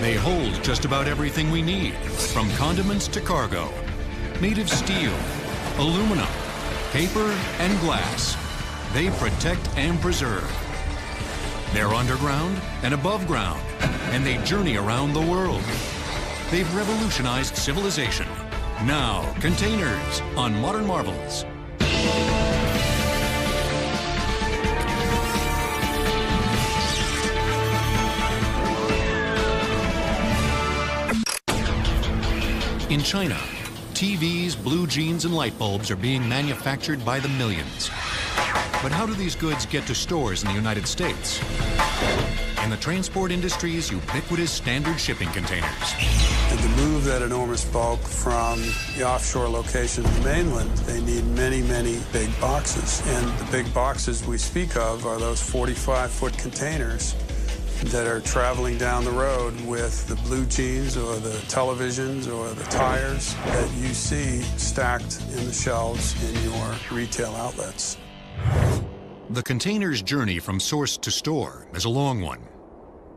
They hold just about everything we need, from condiments to cargo. Made of steel, aluminum, paper, and glass, they protect and preserve. They're underground and above ground, and they journey around the world. They've revolutionized civilization. Now, containers on Modern Marvels. In China, TVs, blue jeans, and light bulbs are being manufactured by the millions. But how do these goods get to stores in the United States? In the transport industry's ubiquitous standard shipping containers. And to move that enormous bulk from the offshore location to the mainland, they need many, many big boxes. And the big boxes we speak of are those 45-foot containers that are traveling down the road with the blue jeans or the televisions or the tires that you see stacked in the shelves in your retail outlets. The container's journey from source to store is a long one.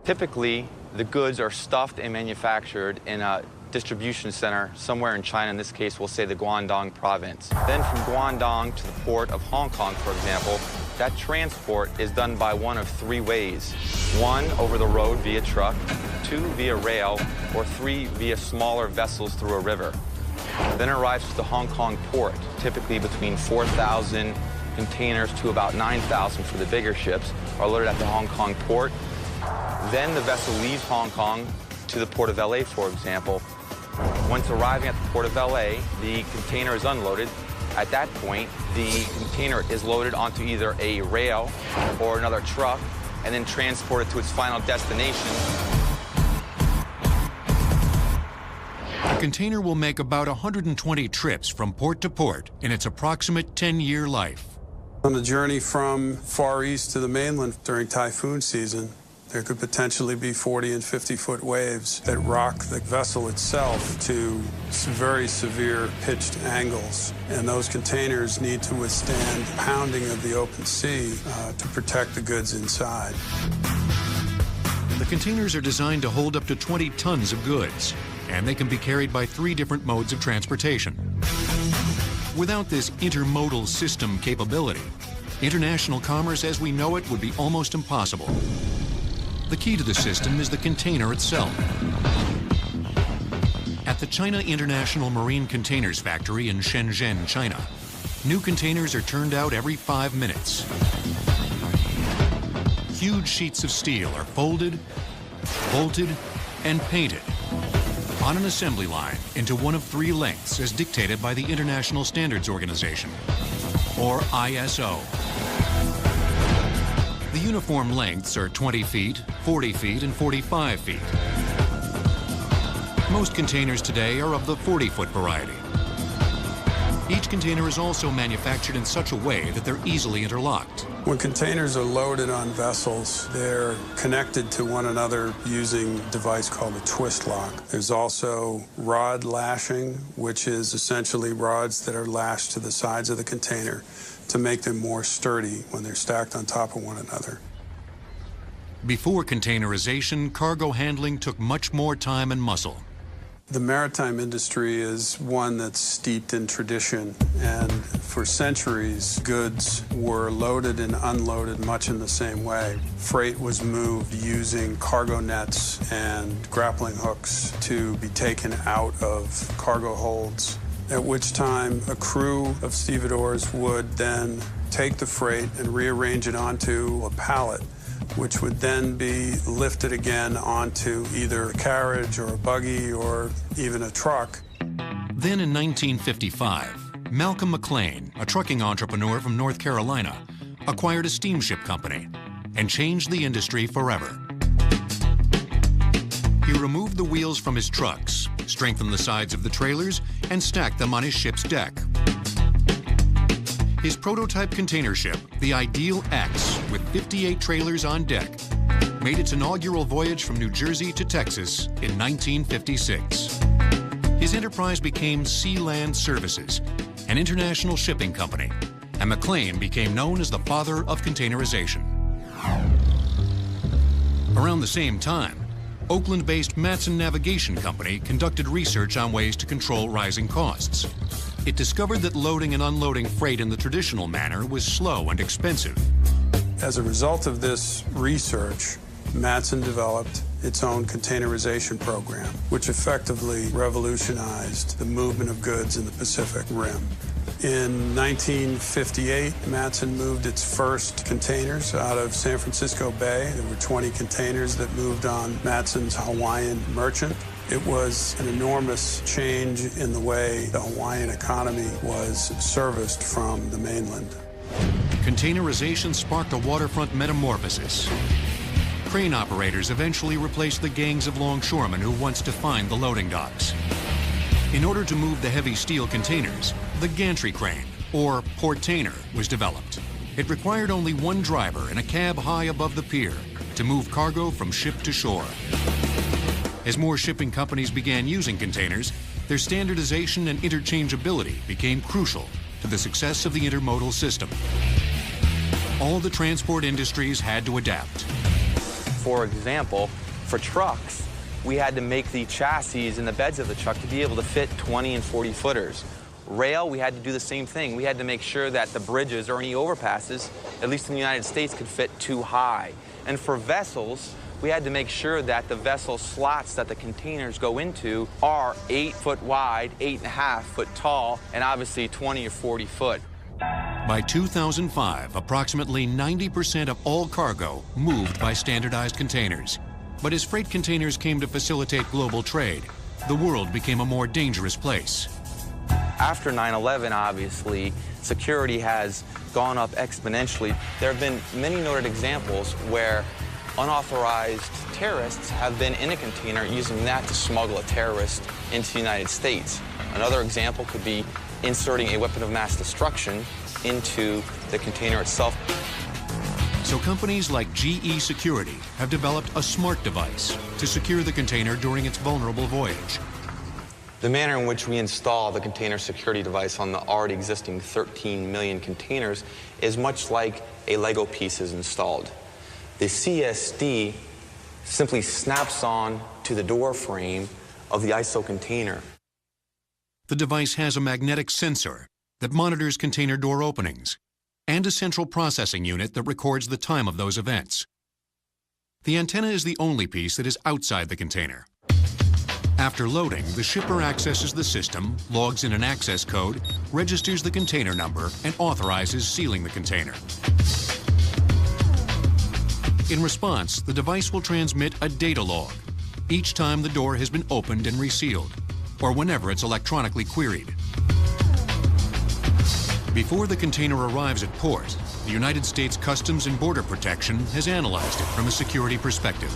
Typically, the goods are stuffed and manufactured in a distribution center somewhere in China. In this case, we'll say the Guangdong province. Then from Guangdong to the port of Hong Kong, for example, that transport is done by one of three ways. One, over the road via truck, two, via rail, or three, via smaller vessels through a river. Then it arrives to the Hong Kong port, typically between 4,000 containers to about 9,000 for the bigger ships are loaded at the Hong Kong port. Then the vessel leaves Hong Kong to the port of LA, for example. Once arriving at the port of LA, the container is unloaded. At that point, the container is loaded onto either a rail or another truck and then transported to its final destination. A container will make about 120 trips from port to port in its approximate 10-year life. On the journey from Far East to the mainland during typhoon season, there could potentially be 40 and 50-foot waves that rock the vessel itself to very severe pitched angles. And those containers need to withstand pounding of the open sea to protect the goods inside. The containers are designed to hold up to 20 tons of goods, and they can be carried by 3 different modes of transportation. Without this intermodal system capability, international commerce as we know it would be almost impossible. The key to the system is the container itself. At the China International Marine Containers Factory in Shenzhen, China, new containers are turned out every 5 minutes. Huge sheets of steel are folded, bolted, and painted on an assembly line into one of 3 lengths as dictated by the International Standards Organization, or ISO. The uniform lengths are 20 feet, 40 feet, and 45 feet. Most containers today are of the 40-foot variety. Each container is also manufactured in such a way that they're easily interlocked. When containers are loaded on vessels, they're connected to one another using a device called a twist lock. There's also rod lashing, which is essentially rods that are lashed to the sides of the container to make them more sturdy when they're stacked on top of one another. Before containerization, cargo handling took much more time and muscle. The maritime industry is one that's steeped in tradition, and for centuries, goods were loaded and unloaded much in the same way. Freight was moved using cargo nets and grappling hooks to be taken out of cargo holds, at which time a crew of stevedores would then take the freight and rearrange it onto a pallet, which would then be lifted again onto either a carriage or a buggy or even a truck. Then in 1955, Malcolm McLean, a trucking entrepreneur from North Carolina, acquired a steamship company and changed the industry forever. He removed the wheels from his trucks, strengthened the sides of the trailers, and stacked them on his ship's deck. His prototype container ship, the Ideal X, with 58 trailers on deck, made its inaugural voyage from New Jersey to Texas in 1956. His enterprise became Sea Land Services, an international shipping company, and McLean became known as the father of containerization. Around the same time, Oakland-based Matson Navigation Company conducted research on ways to control rising costs. It discovered that loading and unloading freight in the traditional manner was slow and expensive. As a result of this research, Matson developed its own containerization program, which effectively revolutionized the movement of goods in the Pacific Rim. In 1958, Matson moved its first containers out of San Francisco Bay. There were 20 containers that moved on Matson's Hawaiian Merchant. It was an enormous change in the way the Hawaiian economy was serviced from the mainland. Containerization sparked a waterfront metamorphosis. Crane operators eventually replaced the gangs of longshoremen who once defined the loading docks. In order to move the heavy steel containers, the gantry crane, or portainer, was developed. It required only one driver in a cab high above the pier to move cargo from ship to shore. As more shipping companies began using containers, their standardization and interchangeability became crucial to the success of the intermodal system. All the transport industries had to adapt. For example, for trucks, we had to make the chassis and the beds of the truck to be able to fit 20 and 40 footers. Rail, we had to do the same thing. We had to make sure that the bridges or any overpasses, at least in the United States, could fit too high. And for vessels, we had to make sure that the vessel slots that the containers go into are 8 foot wide, 8.5 foot tall, and obviously 20 or 40 foot. By 2005, approximately 90% of all cargo moved by standardized containers. But as freight containers came to facilitate global trade, the world became a more dangerous place. After 9/11, obviously, security has gone up exponentially. There have been many noted examples where unauthorized terrorists have been in a container using that to smuggle a terrorist into the United States. Another example could be inserting a weapon of mass destruction into the container itself. So companies like GE Security have developed a smart device to secure the container during its vulnerable voyage. The manner in which we install the container security device on the already existing 13 million containers is much like a Lego piece is installed. The CSD simply snaps on to the door frame of the ISO container. The device has a magnetic sensor that monitors container door openings and a central processing unit that records the time of those events. The antenna is the only piece that is outside the container. After loading, the shipper accesses the system, logs in an access code, registers the container number, and authorizes sealing the container. In response, the device will transmit a data log each time the door has been opened and resealed, or whenever it's electronically queried. Before the container arrives at port, the United States Customs and Border Protection has analyzed it from a security perspective.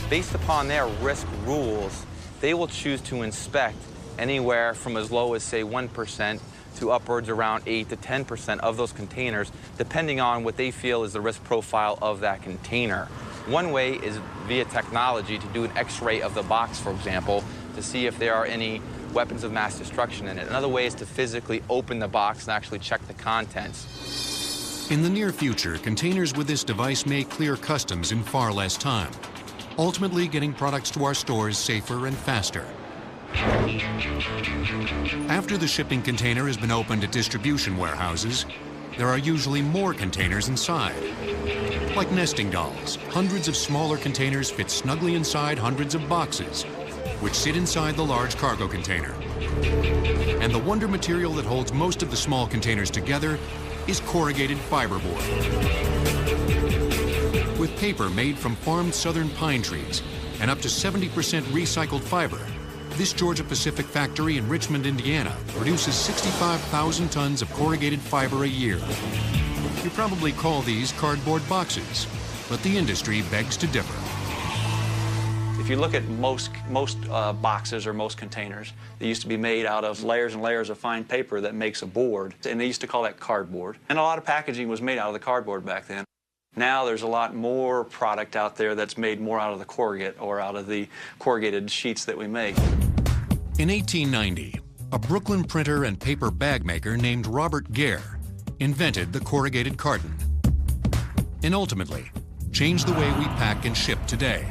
Based upon their risk rules, they will choose to inspect anywhere from as low as, say, 1% to upwards around 8 to 10% of those containers, depending on what they feel is the risk profile of that container. One way is via technology to do an X-ray of the box, for example, to see if there are any weapons of mass destruction in it. Another way is to physically open the box and actually check the contents. In the near future, containers with this device may clear customs in far less time, ultimately getting products to our stores safer and faster. After the shipping container has been opened at distribution warehouses, there are usually more containers inside. Like nesting dolls, hundreds of smaller containers fit snugly inside hundreds of boxes, which sit inside the large cargo container. And the wonder material that holds most of the small containers together is corrugated fiberboard. With paper made from farmed southern pine trees and up to 70% recycled fiber, this Georgia Pacific factory in Richmond, Indiana, produces 65,000 tons of corrugated fiber a year. You probably call these cardboard boxes, but the industry begs to differ. If you look at most boxes or most containers, they used to be made out of layers and layers of fine paper that makes a board, and they used to call that cardboard. And a lot of packaging was made out of the cardboard back then. Now there's a lot more product out there that's made more out of the corrugate or out of the corrugated sheets that we make. In 1890, a Brooklyn printer and paper bag maker named Robert Gare invented the corrugated carton. And ultimately, change the way we pack and ship today.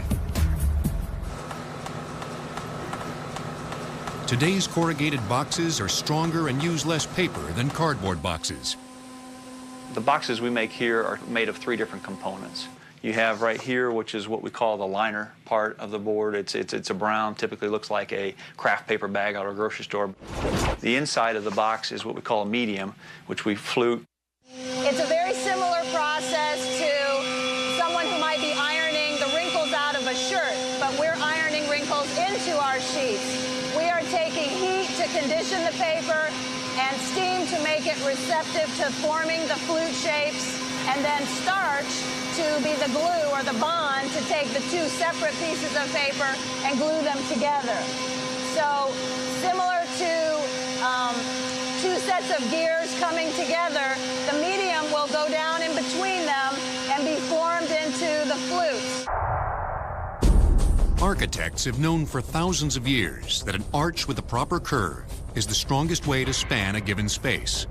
Today's corrugated boxes are stronger and use less paper than cardboard boxes. The boxes we make here are made of 3 different components. You have right here, which is what we call the liner part of the board. It's a brown, typically looks like a craft paper bag out of a grocery store. The inside of the box is what we call a medium, which we flute. It's a very similar process to someone who might be ironing the wrinkles out of a shirt, but we're ironing wrinkles into our sheets. We are taking heat to condition the paper and steam to make it receptive to forming the flute shapes, and then starch to be the glue or the bond to take the 2 separate pieces of paper and glue them together. So similar to 2 sets of gears coming together, the medium will go down in between them and be formed into the flutes. Architects have known for thousands of years that an arch with a proper curve is the strongest way to span a given space.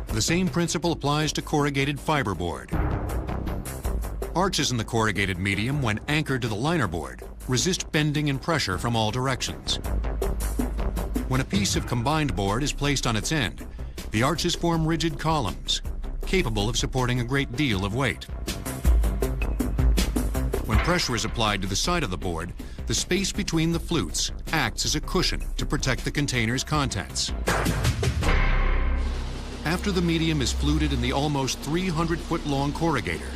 The same principle applies to corrugated fiberboard. Arches in the corrugated medium, when anchored to the liner board, resist bending and pressure from all directions. When a piece of combined board is placed on its end, the arches form rigid columns, capable of supporting a great deal of weight. When pressure is applied to the side of the board, the space between the flutes acts as a cushion to protect the container's contents. After the medium is fluted in the almost 300-foot-long corrugator,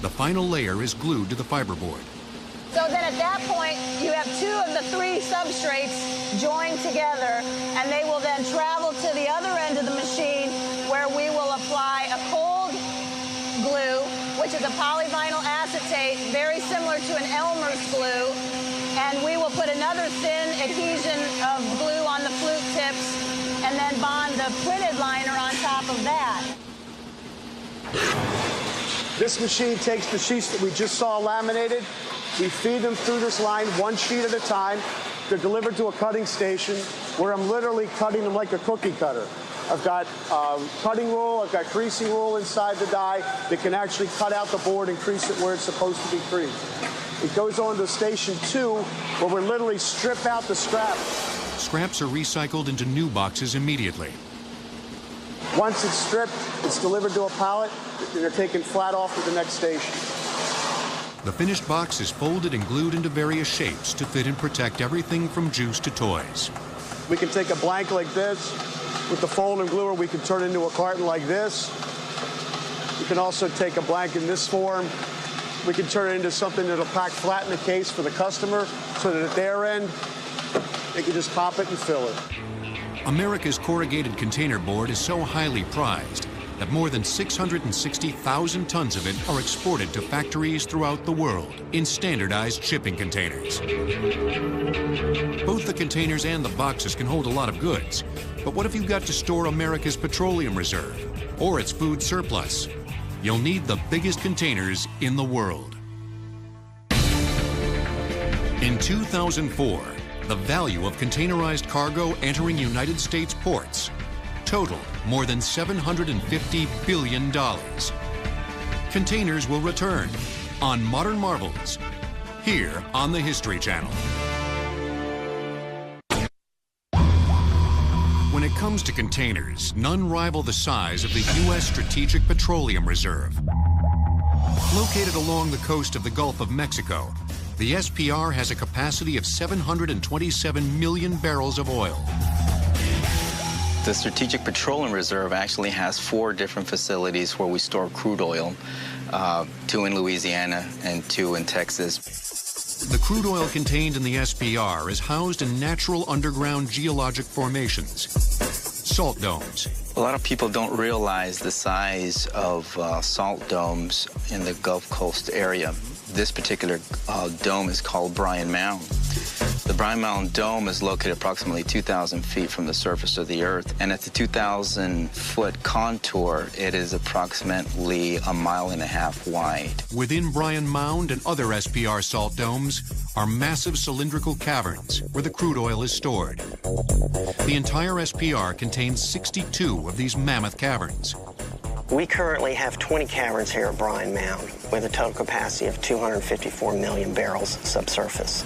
the final layer is glued to the fiberboard. So then at that point, you have 2 of the 3 substrates joined together, and they will then travel to the other end of the machine where we will apply a cold glue, which is a polyvinyl acetate, very similar to an Elmer's glue, and we will put another thin adhesion of glue on the flute tips and then bond the printed liner on top of that. This machine takes the sheets that we just saw laminated. We feed them through this line 1 sheet at a time. They're delivered to a cutting station where I'm literally cutting them like a cookie cutter. I've got cutting roll, I've got creasing roll inside the die that can actually cut out the board and crease it where it's supposed to be creased. It goes on to station 2 where we literally strip out the scrap. Scraps are recycled into new boxes immediately. Once it's stripped, it's delivered to a pallet, and they're taken flat off to the next station. The finished box is folded and glued into various shapes to fit and protect everything from juice to toys. We can take a blank like this. With the fold and gluer, we can turn it into a carton like this. We can also take a blank in this form. We can turn it into something that'll pack flat in the case for the customer so that at their end, they can just pop it and fill it. America's corrugated container board is so highly prized that more than 660,000 tons of it are exported to factories throughout the world in standardized shipping containers. Both the containers and the boxes can hold a lot of goods, but what if you've got to store America's petroleum reserve or its food surplus? You'll need the biggest containers in the world. In 2004, the value of containerized cargo entering United States ports totaled more than $750 billion. Containers will return on Modern Marvels, here on the History Channel. When it comes to containers, none rival the size of the U.S. Strategic Petroleum Reserve. Located along the coast of the Gulf of Mexico, the SPR has a capacity of 727 million barrels of oil. The Strategic Petroleum Reserve actually has 4 different facilities where we store crude oil, 2 in Louisiana and 2 in Texas. The crude oil contained in the SPR is housed in natural underground geologic formations, salt domes. A lot of people don't realize the size of salt domes in the Gulf Coast area. This particular dome is called Bryan Mound. The Bryan Mound Dome is located approximately 2,000 feet from the surface of the Earth, and at the 2,000-foot contour, it is approximately 1.5 miles wide. Within Bryan Mound and other SPR salt domes are massive cylindrical caverns where the crude oil is stored. The entire SPR contains 62 of these mammoth caverns. We currently have 20 caverns here at Bryan Mound with a total capacity of 254 million barrels subsurface.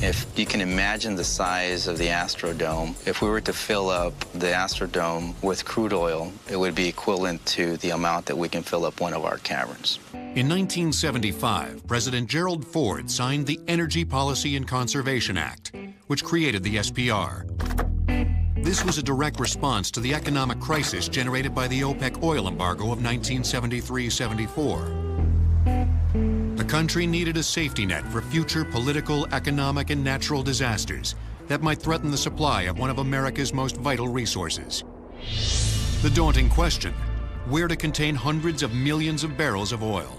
If you can imagine the size of the Astrodome, if we were to fill up the Astrodome with crude oil, it would be equivalent to the amount that we can fill up one of our caverns. In 1975, President Gerald Ford signed the Energy Policy and Conservation Act, which created the SPR. This was a direct response to the economic crisis generated by the OPEC oil embargo of 1973-74. The country needed a safety net for future political, economic, and natural disasters that might threaten the supply of one of America's most vital resources. The daunting question: where to contain hundreds of millions of barrels of oil?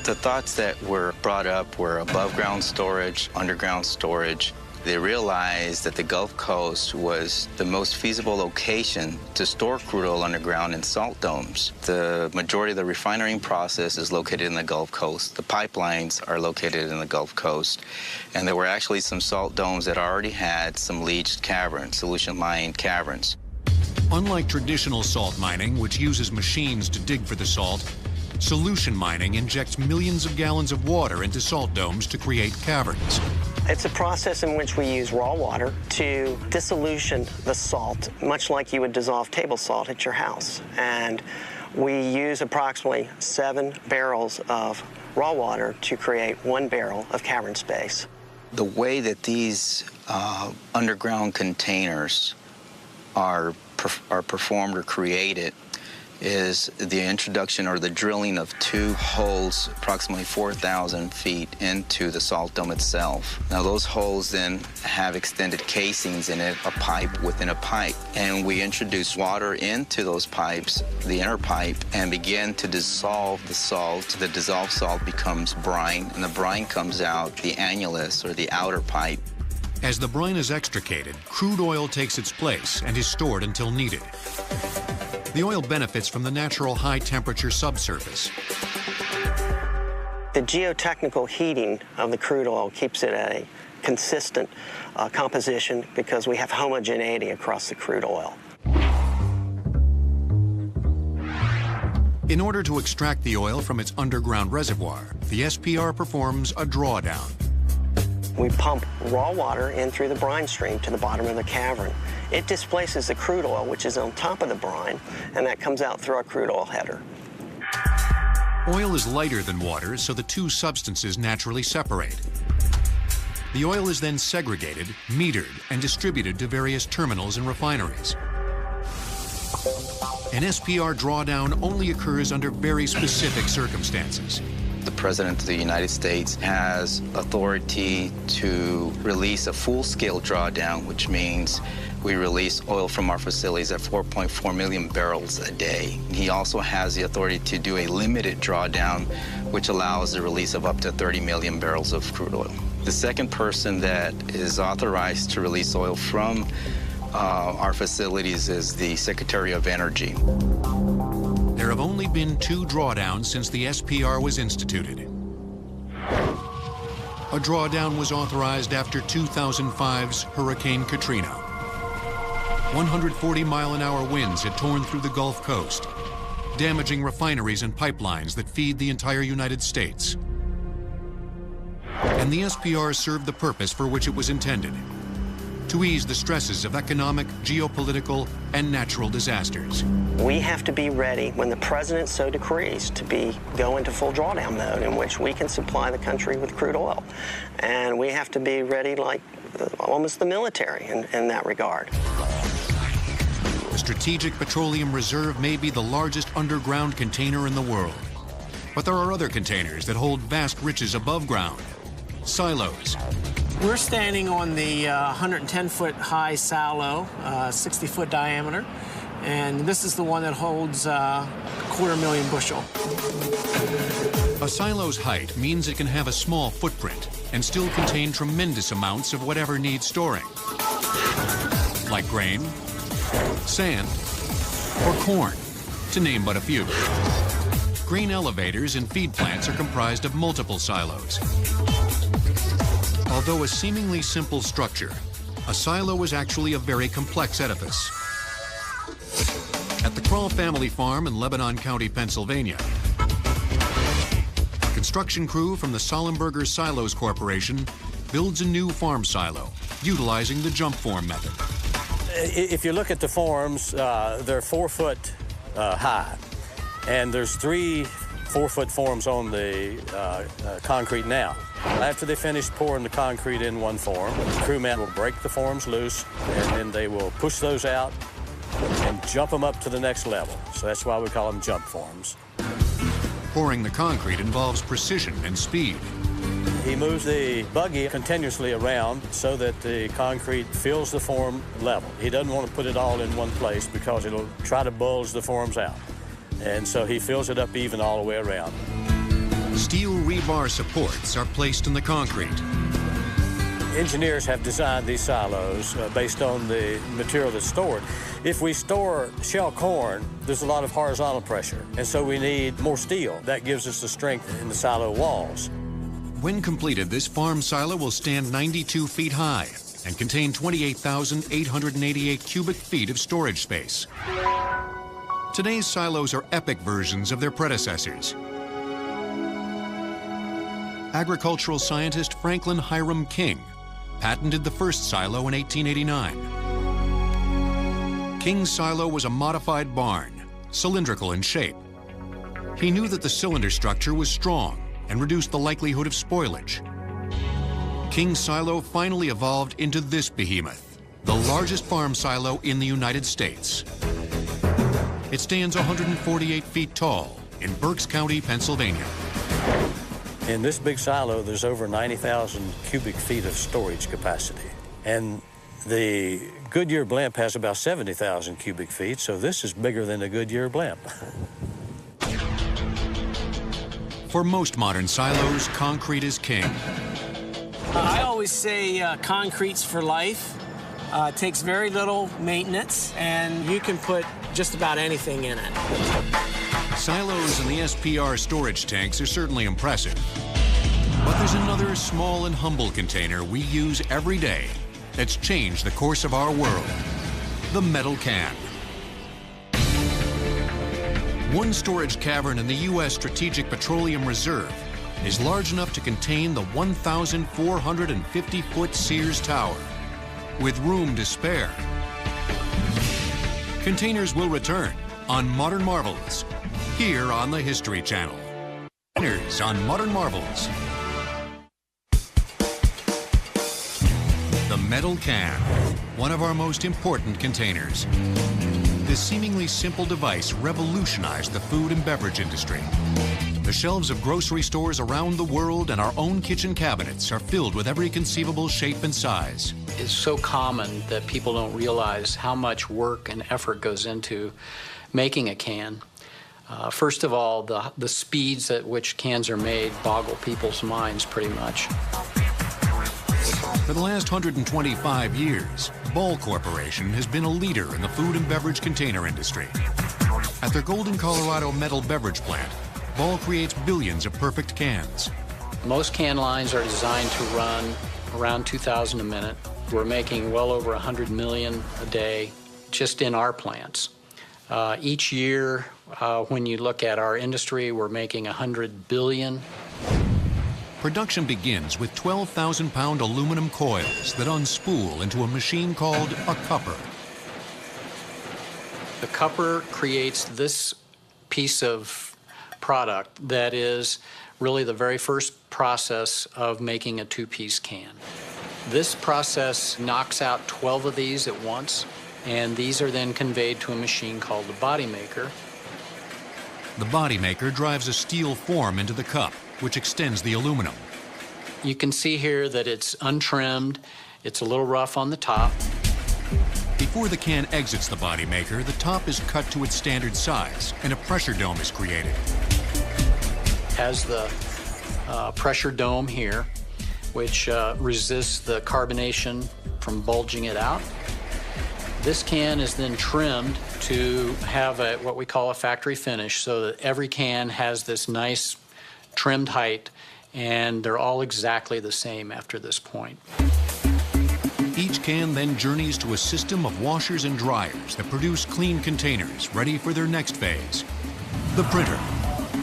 The thoughts that were brought up were above-ground storage, underground storage. They realized that the Gulf Coast was the most feasible location to store crude oil underground in salt domes. The majority of the refining process is located in the Gulf Coast. The pipelines are located in the Gulf Coast. And there were actually some salt domes that already had some leached caverns, solution mined caverns. Unlike traditional salt mining, which uses machines to dig for the salt, solution mining injects millions of gallons of water into salt domes to create caverns. It's a process in which we use raw water to dissolution the salt, much like you would dissolve table salt at your house. And we use approximately 7 barrels of raw water to create 1 barrel of cavern space. The way that these underground containers are performed or created is the introduction or the drilling of 2 holes approximately 4,000 feet into the salt dome itself. Now those holes then have extended casings in it, a pipe within a pipe. And we introduce water into those pipes, the inner pipe, and begin to dissolve the salt. The dissolved salt becomes brine, and the brine comes out the annulus or the outer pipe. As the brine is extricated, crude oil takes its place and is stored until needed. The oil benefits from the natural high-temperature subsurface. The geotechnical heating of the crude oil keeps it at a consistent composition because we have homogeneity across the crude oil. In order to extract the oil from its underground reservoir, the SPR performs a drawdown. We pump raw water in through the brine stream to the bottom of the cavern. It displaces the crude oil, which is on top of the brine, and that comes out through our crude oil header. Oil is lighter than water, so the 2 substances naturally separate. The oil is then segregated, metered, and distributed to various terminals and refineries. An SPR drawdown only occurs under very specific circumstances. The President of the United States has authority to release a full-scale drawdown, which means we release oil from our facilities at 4.4 million barrels a day. He also has the authority to do a limited drawdown, which allows the release of up to 30 million barrels of crude oil. The second person that is authorized to release oil from our facilities is the Secretary of Energy. There have only been 2 drawdowns since the SPR was instituted. A drawdown was authorized after 2005's Hurricane Katrina. 140-mile-an-hour winds had torn through the Gulf Coast, damaging refineries and pipelines that feed the entire United States. And the SPR served the purpose for which it was intended: to ease the stresses of economic, geopolitical, and natural disasters. We have to be ready when the president so decrees to go into full drawdown mode in which we can supply the country with crude oil. And we have to be ready like almost the military in that regard. The Strategic Petroleum Reserve may be the largest underground container in the world. But there are other containers that hold vast riches above ground: silos. We're standing on the 110-foot high silo, 60-foot diameter, and this is the one that holds 250,000 bushel. A silo's height means it can have a small footprint and still contain tremendous amounts of whatever needs storing, like grain, sand, or corn, to name but a few. Grain elevators and feed plants are comprised of multiple silos. Although a seemingly simple structure, a silo is actually a very complex edifice. At At the Kroll family farm in Lebanon County, Pennsylvania, a construction crew from the Sollenberger Silos Corporation builds a new farm silo, utilizing the jump form method. If you look at the forms, they're 4 foot high, and there's 3 4-foot forms on the concrete now. After they finish pouring the concrete in one form, the crewman will break the forms loose, and then they will push those out and jump them up to the next level. So that's why we call them jump forms. Pouring the concrete involves precision and speed. He moves the buggy continuously around so that the concrete fills the form level. He doesn't want to put it all in one place because it'll try to bulge the forms out. And so he fills it up even all the way around. Steel rebar supports are placed in the concrete. Engineers have designed these silos based on the material that's stored. If we store shell corn, there's a lot of horizontal pressure, and so we need more steel. That gives us the strength in the silo walls. When completed, this farm silo will stand 92 feet high and contain 28,888 cubic feet of storage space. Today's silos are epic versions of their predecessors. Agricultural scientist Franklin Hiram King patented the first silo in 1889. King's silo was a modified barn, cylindrical in shape. He knew that the cylinder structure was strong and reduced the likelihood of spoilage. King's silo finally evolved into this behemoth, the largest farm silo in the United States. It stands 148 feet tall in Berks County, Pennsylvania. In this big silo, there's over 90,000 cubic feet of storage capacity. And the Goodyear blimp has about 70,000 cubic feet, so this is bigger than the Goodyear blimp. For most modern silos, concrete is king. I always say concrete's for life. It takes very little maintenance, and you can put just about anything in it. Silos and the SPR storage tanks are certainly impressive. But there's another small and humble container we use every day that's changed the course of our world: the metal can. One storage cavern in the U.S. Strategic Petroleum Reserve is large enough to contain the 1,450-foot Sears Tower, with room to spare. Containers will return on Modern Marvels, here on the History Channel. Containers on Modern Marvels. The metal can, one of our most important containers. This seemingly simple device revolutionized the food and beverage industry. The shelves of grocery stores around the world and our own kitchen cabinets are filled with every conceivable shape and size. It's so common that people don't realize how much work and effort goes into making a can. First of all, the speeds at which cans are made boggle people's minds pretty much. For the last 125 years, Ball Corporation has been a leader in the food and beverage container industry. At their Golden, Colorado metal beverage plant, Ball creates billions of perfect cans. Most can lines are designed to run around 2,000 a minute. We're making well over 100 million a day just in our plants. Each year, when you look at our industry, we're making 100 billion. Production begins with 12,000-pound aluminum coils that unspool into a machine called a cupper. The cupper creates this piece of product that is really the very first process of making a two-piece can. This process knocks out 12 of these at once, and these are then conveyed to a machine called the body maker. The body maker drives a steel form into the cup, which extends the aluminum. You can see here that it's untrimmed. It's a little rough on the top. Before the can exits the body maker, the top is cut to its standard size, and a pressure dome is created. Has the pressure dome here, which resists the carbonation from bulging it out. This can is then trimmed to have what we call a factory finish, so that every can has this nice trimmed height, and they're all exactly the same after this point. Each can then journeys to a system of washers and dryers that produce clean containers ready for their next phase, the printer.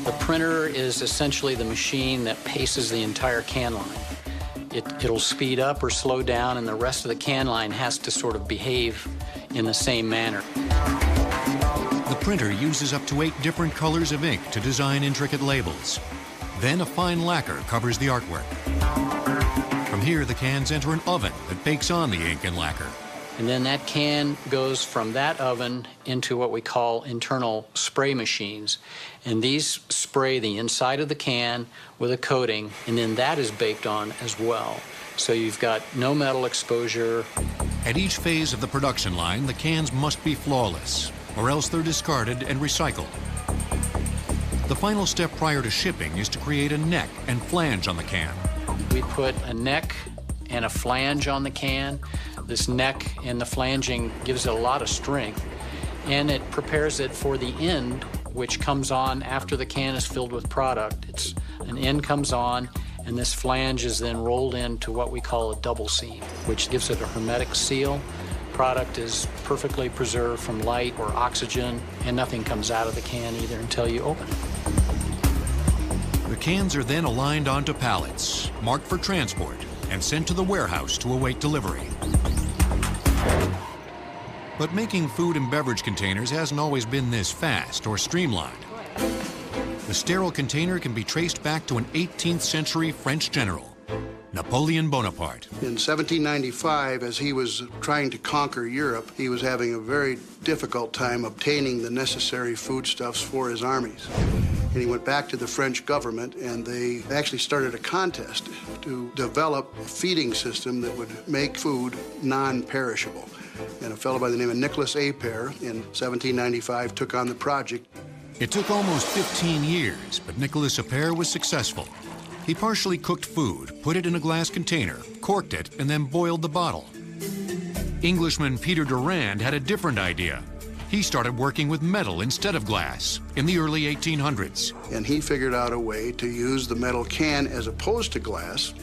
The printer is essentially the machine that paces the entire can line. It'll speed up or slow down, and the rest of the can line has to sort of behave in the same manner. The printer uses up to 8 different colors of ink to design intricate labels. Then a fine lacquer covers the artwork. From here, the cans enter an oven that bakes on the ink and lacquer. And then that can goes from that oven into what we call internal spray machines. And these spray the inside of the can with a coating, and then that is baked on as well. So you've got no metal exposure. At each phase of the production line, the cans must be flawless, or else they're discarded and recycled. The final step prior to shipping is to create a neck and flange on the can. We put a neck and a flange on the can. This neck and the flanging gives it a lot of strength, and it prepares it for the end, which comes on after the can is filled with product. An end comes on, and this flange is then rolled into what we call a double seam, which gives it a hermetic seal. Product is perfectly preserved from light or oxygen, and nothing comes out of the can either until you open it. The cans are then aligned onto pallets, marked for transport, and sent to the warehouse to await delivery. But making food and beverage containers hasn't always been this fast or streamlined. The sterile container can be traced back to an 18th century French general, Napoleon Bonaparte. In 1795, as he was trying to conquer Europe, he was having a very difficult time obtaining the necessary foodstuffs for his armies. And he went back to the French government, and they actually started a contest to develop a feeding system that would make food non-perishable. And a fellow by the name of Nicholas Appert in 1795 took on the project. It took almost 15 years, but Nicholas Appert was successful. He partially cooked food, put it in a glass container, corked it, and then boiled the bottle. Englishman Peter Durand had a different idea. He started working with metal instead of glass in the early 1800s. And he figured out a way to use the metal can as opposed to glass,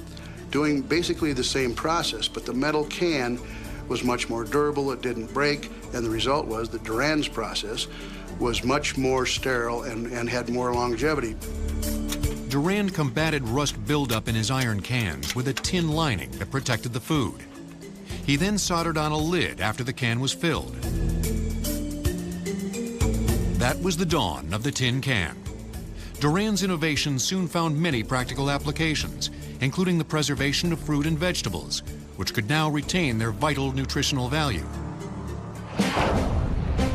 doing basically the same process, but the metal can was much more durable, it didn't break, and the result was that Durand's process was much more sterile and had more longevity. Durand combated rust buildup in his iron cans with a tin lining that protected the food. He then soldered on a lid after the can was filled. That was the dawn of the tin can. Durand's innovations soon found many practical applications, including the preservation of fruit and vegetables, which could now retain their vital nutritional value.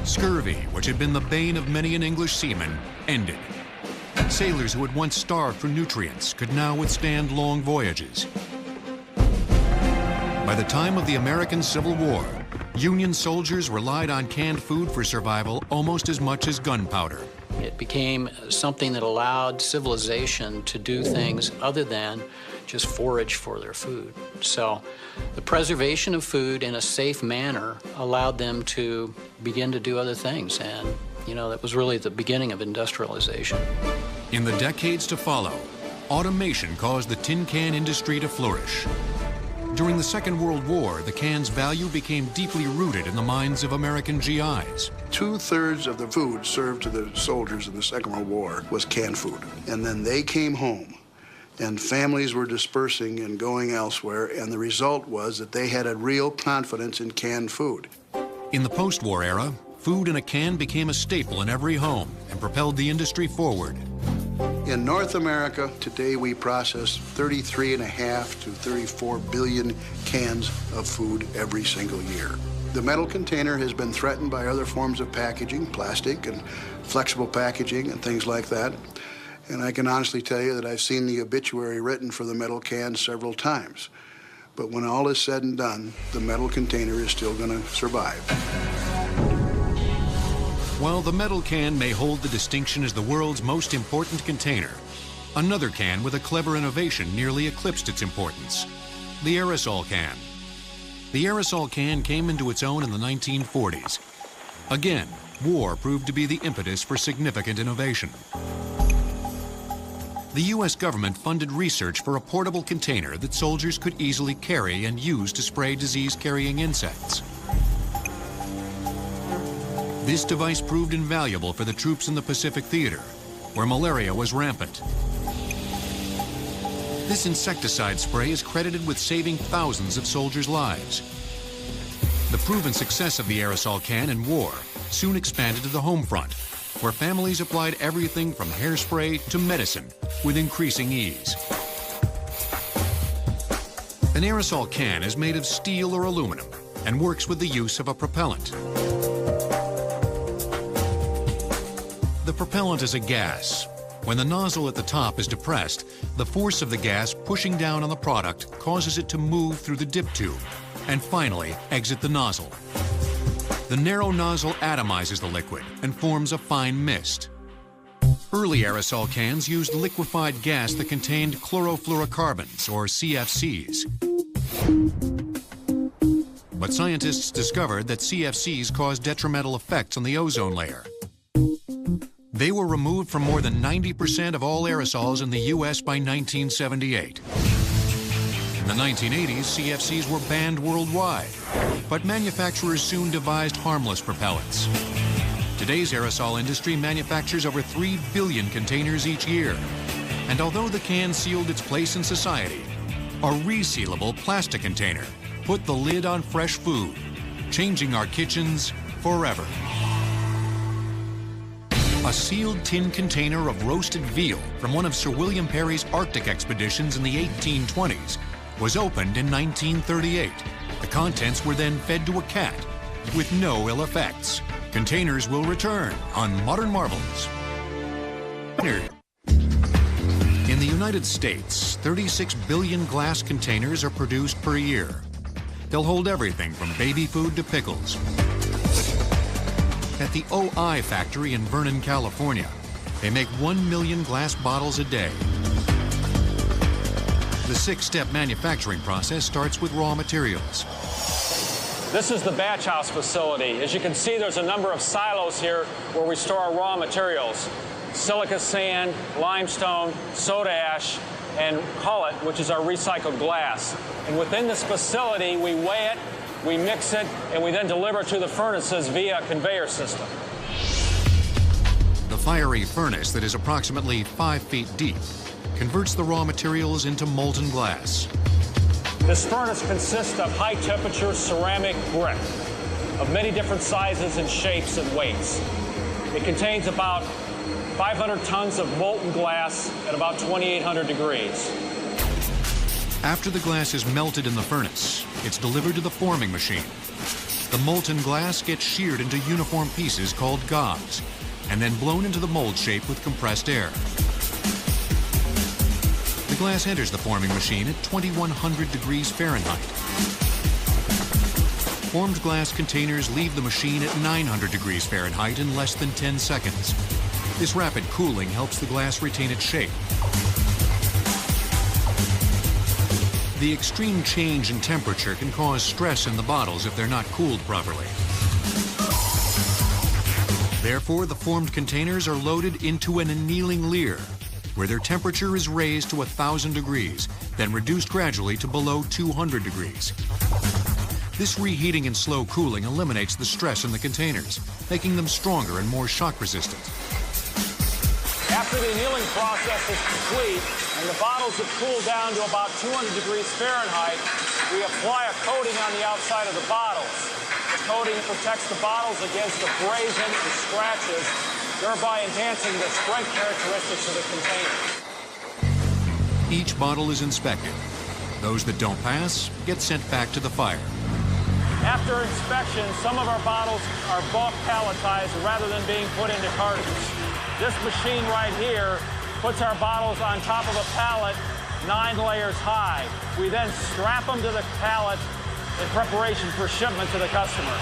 Scurvy, which had been the bane of many an English seaman, ended. Sailors who had once starved for nutrients could now withstand long voyages. By the time of the American Civil War, Union soldiers relied on canned food for survival almost as much as gunpowder. It became something that allowed civilization to do things other than just forage for their food. So the preservation of food in a safe manner allowed them to begin to do other things. And, you know, that was really the beginning of industrialization. In the decades to follow, automation caused the tin can industry to flourish. During the Second World War, the can's value became deeply rooted in the minds of American GIs. 2/3 of the food served to the soldiers in the Second World War was canned food. And then they came home, and families were dispersing and going elsewhere, and the result was that they had a real confidence in canned food. In the post-war era, food in a can became a staple in every home and propelled the industry forward. In North America, today we process 33.5 to 34 billion cans of food every single year. The metal container has been threatened by other forms of packaging, plastic and flexible packaging and things like that. And I can honestly tell you that I've seen the obituary written for the metal can several times. But when all is said and done, the metal container is still going to survive. While the metal can may hold the distinction as the world's most important container, another can with a clever innovation nearly eclipsed its importance: the aerosol can. The aerosol can came into its own in the 1940s. Again, war proved to be the impetus for significant innovation. The U.S. government funded research for a portable container that soldiers could easily carry and use to spray disease-carrying insects. This device proved invaluable for the troops in the Pacific Theater, where malaria was rampant. This insecticide spray is credited with saving thousands of soldiers' lives. The proven success of the aerosol can in war soon expanded to the home front, where families applied everything from hairspray to medicine with increasing ease. An aerosol can is made of steel or aluminum and works with the use of a propellant. The propellant is a gas. When the nozzle at the top is depressed, the force of the gas pushing down on the product causes it to move through the dip tube and finally exit the nozzle. The narrow nozzle atomizes the liquid and forms a fine mist. Early aerosol cans used liquefied gas that contained chlorofluorocarbons, or CFCs. But scientists discovered that CFCs cause detrimental effects on the ozone layer. They were removed from more than 90% of all aerosols in the U.S. by 1978. In the 1980s, CFCs were banned worldwide, but manufacturers soon devised harmless propellants. Today's aerosol industry manufactures over 3 billion containers each year. And although the can sealed its place in society, a resealable plastic container put the lid on fresh food, changing our kitchens forever. A sealed tin container of roasted veal from one of Sir William Parry's Arctic expeditions in the 1820s was opened in 1938. The contents were then fed to a cat with no ill effects. Containers will return on Modern Marvels. In the United States, 36 billion glass containers are produced per year. They'll hold everything from baby food to pickles. At the OI factory in Vernon, California, they make 1 million glass bottles a day. The 6-step manufacturing process starts with raw materials. This is the batch house facility. As you can see, there's a number of silos here where we store our raw materials. Silica sand, limestone, soda ash, and cullet, which is our recycled glass. And within this facility, we weigh it, we mix it, and we then deliver to the furnaces via a conveyor system. The fiery furnace that is approximately 5 feet deep converts the raw materials into molten glass. This furnace consists of high-temperature ceramic brick of many different sizes and shapes and weights. It contains about 500 tons of molten glass at about 2,800 degrees. After the glass is melted in the furnace, it's delivered to the forming machine. The molten glass gets sheared into uniform pieces called gobs, and then blown into the mold shape with compressed air. The glass enters the forming machine at 2,100 degrees Fahrenheit. Formed glass containers leave the machine at 900 degrees Fahrenheit in less than 10 seconds. This rapid cooling helps the glass retain its shape. The extreme change in temperature can cause stress in the bottles if they're not cooled properly. Therefore, the formed containers are loaded into an annealing leer, where their temperature is raised to 1,000 degrees, then reduced gradually to below 200 degrees. This reheating and slow cooling eliminates the stress in the containers, making them stronger and more shock resistant. After the annealing process is complete and the bottles have cooled down to about 200 degrees Fahrenheit, we apply a coating on the outside of the bottles. The coating protects the bottles against abrasion and scratches, thereby enhancing the strength characteristics of the container. Each bottle is inspected. Those that don't pass get sent back to the fire. After inspection, some of our bottles are bulk palletized rather than being put into cartons. This machine right here puts our bottles on top of a pallet 9 layers high. We then strap them to the pallet in preparation for shipment to the customer.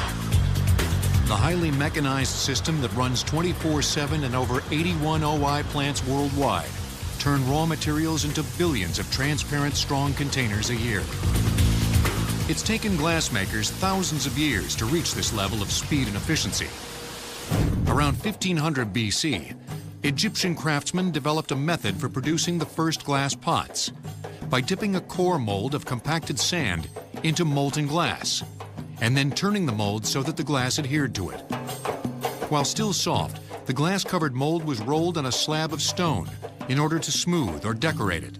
The highly mechanized system that runs 24/7 in over 81 OI plants worldwide turn raw materials into billions of transparent, strong containers a year. It's taken glassmakers thousands of years to reach this level of speed and efficiency. Around 1500 BC, Egyptian craftsmen developed a method for producing the first glass pots by dipping a core mold of compacted sand into molten glass and then turning the mold so that the glass adhered to it. While still soft, the glass-covered mold was rolled on a slab of stone in order to smooth or decorate it.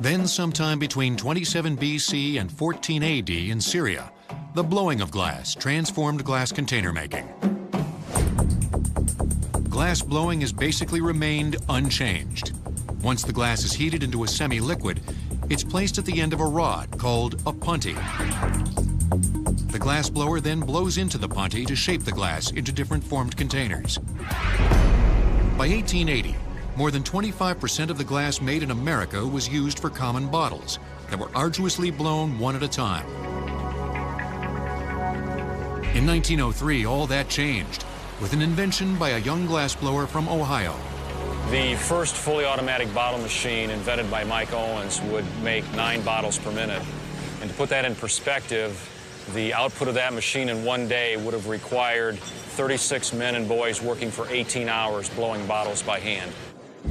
Then, sometime between 27 BC and 14 AD in Syria, the blowing of glass transformed glass container making. Glass blowing has basically remained unchanged. Once the glass is heated into a semi-liquid, it's placed at the end of a rod called a punty. The glass blower then blows into the punty to shape the glass into different formed containers. By 1880, more than 25% of the glass made in America was used for common bottles that were arduously blown one at a time. In 1903, all that changed with an invention by a young glassblower from Ohio. The first fully automatic bottle machine invented by Mike Owens would make 9 bottles per minute. And to put that in perspective, the output of that machine in one day would have required 36 men and boys working for 18 hours blowing bottles by hand.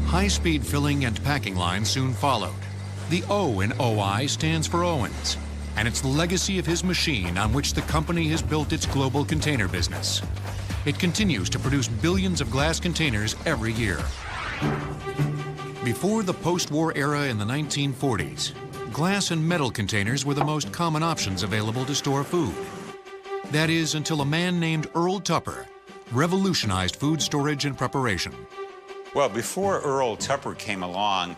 High-speed filling and packing lines soon followed. The O in OI stands for Owens, and it's the legacy of his machine on which the company has built its global container business. It continues to produce billions of glass containers every year. Before the post-war era in the 1940s, glass and metal containers were the most common options available to store food. That is, until a man named Earl Tupper revolutionized food storage and preparation. Well, before Earl Tupper came along,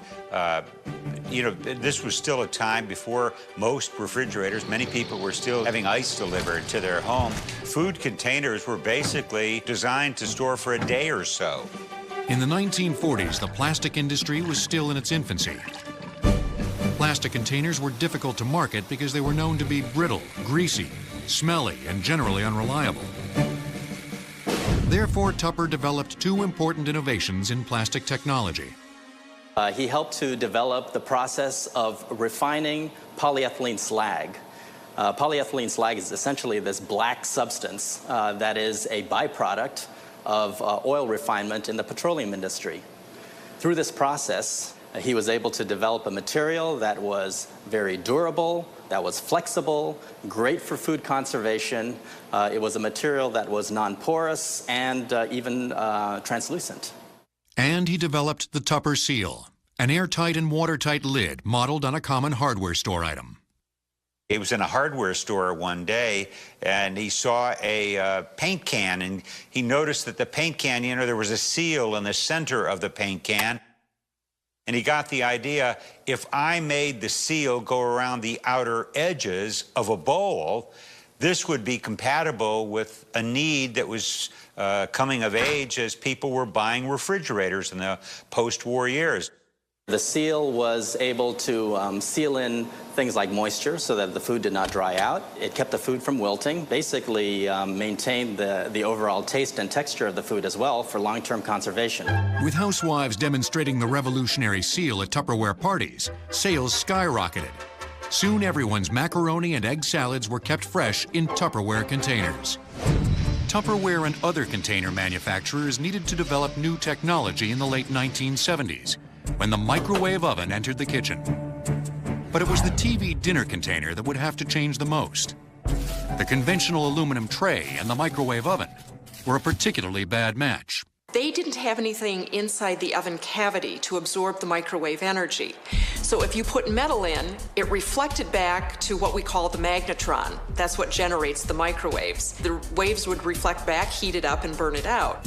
this was still a time before most refrigerators, many people were still having ice delivered to their home. Food containers were basically designed to store for a day or so. In the 1940s, the plastic industry was still in its infancy. Plastic containers were difficult to market because they were known to be brittle, greasy, smelly, and generally unreliable. Therefore, Tupper developed 2 important innovations in plastic technology. He helped to develop the process of refining polyethylene slag. Polyethylene slag is essentially this black substance that is a byproduct of oil refinement in the petroleum industry. Through this process, he was able to develop a material that was very durable, that was flexible, great for food conservation. It was a material that was non-porous and even translucent. And he developed the Tupper Seal, an airtight and watertight lid modeled on a common hardware store item. He was in a hardware store one day, and he saw a paint can, and he noticed that the paint can, there was a seal in the center of the paint can. And he got the idea, if I made the seal go around the outer edges of a bowl, this would be compatible with a need that was coming of age as people were buying refrigerators in the post-war years. The seal was able to seal in things like moisture so that the food did not dry out. It kept the food from wilting, basically maintained the overall taste and texture of the food as well for long-term conservation. With housewives demonstrating the revolutionary seal at Tupperware parties, sales skyrocketed. Soon everyone's macaroni and egg salads were kept fresh in Tupperware containers. Tupperware and other container manufacturers needed to develop new technology in the late 1970s, when the microwave oven entered the kitchen. But it was the TV dinner container that would have to change the most. The conventional aluminum tray and the microwave oven were a particularly bad match. They didn't have anything inside the oven cavity to absorb the microwave energy. So if you put metal in, it reflected back to what we call the magnetron. That's what generates the microwaves. The waves would reflect back, heat it up, and burn it out.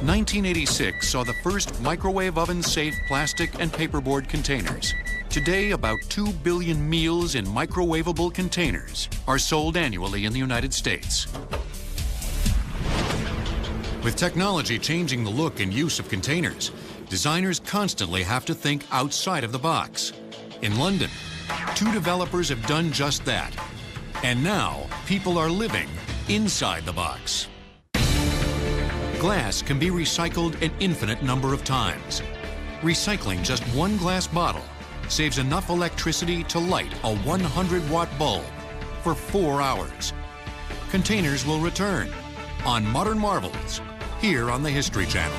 1986 saw the first microwave oven-safe plastic and paperboard containers. Today, about 2 billion meals in microwavable containers are sold annually in the United States. With technology changing the look and use of containers, designers constantly have to think outside of the box. In London, 2 developers have done just that. And now, people are living inside the box. Glass can be recycled an infinite number of times. Recycling just 1 glass bottle saves enough electricity to light a 100-watt bulb for 4 hours. containers will return on Modern Marvels, here on the History Channel.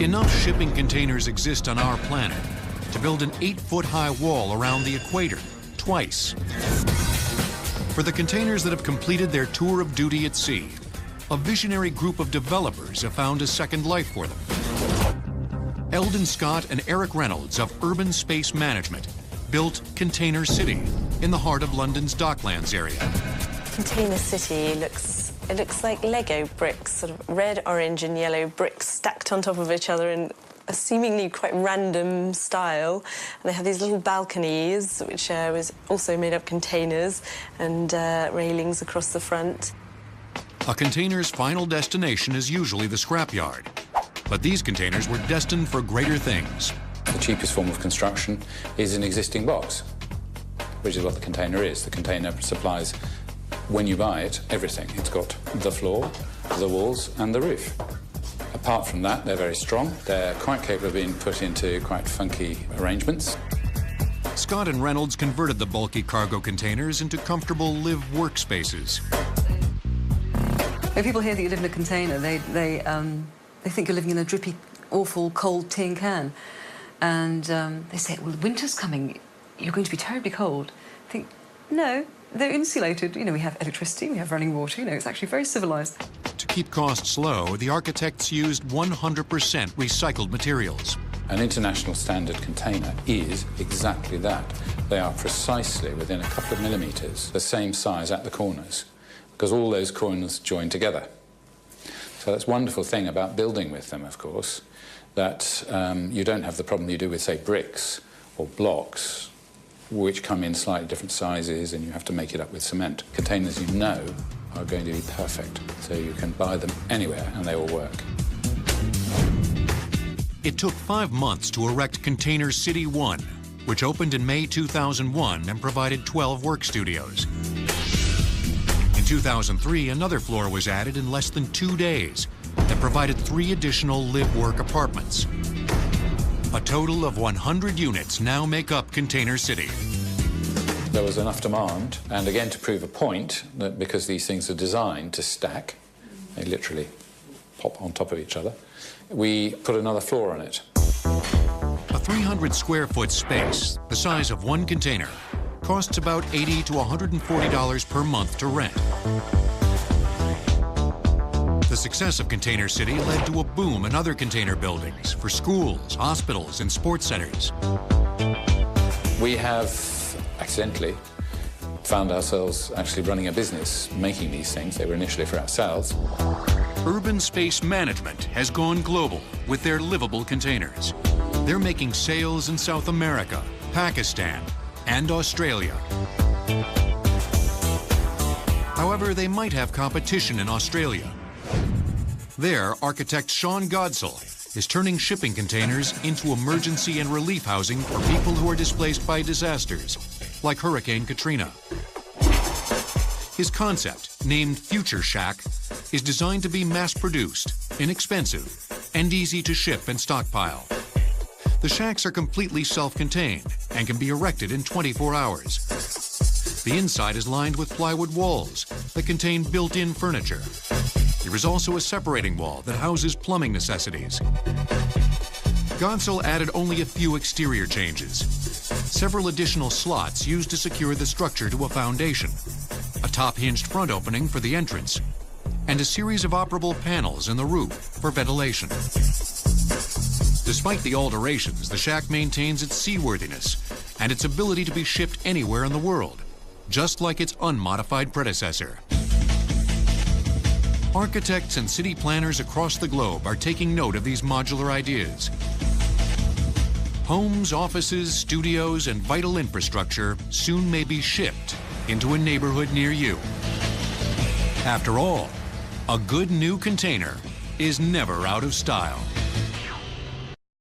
Enough shipping containers exist on our planet to build an 8-foot-high wall around the equator, twice. For the containers that have completed their tour of duty at sea, a visionary group of developers have found a second life for them. Eldon Scott and Eric Reynolds of Urban Space Management built Container City in the heart of London's Docklands area. Container City looks like Lego bricks, sort of red, orange and yellow bricks stacked on top of each other in a seemingly quite random style. And they have these little balconies, which was also made of containers, and railings across the front. A container's final destination is usually the scrapyard, but these containers were destined for greater things. The cheapest form of construction is an existing box, which is what the container is. The container supplies, when you buy it, everything. It's got the floor, the walls and the roof. Apart from that, they're very strong. They're quite capable of being put into quite funky arrangements. Scott and Reynolds converted the bulky cargo containers into comfortable live-work spaces. When people hear that you live in a container, they think you're living in a drippy, awful, cold tin can. And they say, well, winter's coming, you're going to be terribly cold. I think, no, they're insulated. You know, we have electricity, we have running water, you know, it's actually very civilized. To keep costs low, the architects used 100% recycled materials. An international standard container is exactly that. They are precisely within a couple of millimetres the same size at the corners, because all those corners join together. So that's a wonderful thing about building with them, of course, that you don't have the problem you do with, say, bricks or blocks, which come in slightly different sizes and you have to make it up with cement. Containers, you know, are going to be perfect, so you can buy them anywhere and they will work. It took 5 months to erect Container City 1, which opened in May 2001 and provided 12 work studios. In 2003, another floor was added in less than 2 days that provided 3 additional live-work apartments. A total of 100 units now make up Container City. There was enough demand, and again to prove a point, that because these things are designed to stack, they literally pop on top of each other, we put another floor on it. A 300-square-foot space, the size of one container, costs about $80 to $140 per month to rent. The success of Container City led to a boom in other container buildings for schools, hospitals, and sports centers. We have accidentally found ourselves actually running a business making these things. They were initially for ourselves. Urban Space Management has gone global with their livable containers. They're making sales in South America, Pakistan, and Australia. However, they might have competition in Australia. There, architect Sean Godsell is turning shipping containers into emergency and relief housing for people who are displaced by disasters, like Hurricane Katrina. His concept, named Future Shack, is designed to be mass-produced, inexpensive, and easy to ship and stockpile. The shacks are completely self-contained and can be erected in 24 hours. The inside is lined with plywood walls that contain built-in furniture. There is also a separating wall that houses plumbing necessities. Godsell added only a few exterior changes. Several additional slots used to secure the structure to a foundation, a top-hinged front opening for the entrance, and a series of operable panels in the roof for ventilation. Despite the alterations, the shack maintains its seaworthiness and its ability to be shipped anywhere in the world, just like its unmodified predecessor. Architects and city planners across the globe are taking note of these modular ideas. Homes, offices, studios, and vital infrastructure soon may be shipped into a neighborhood near you. After all, a good new container is never out of style.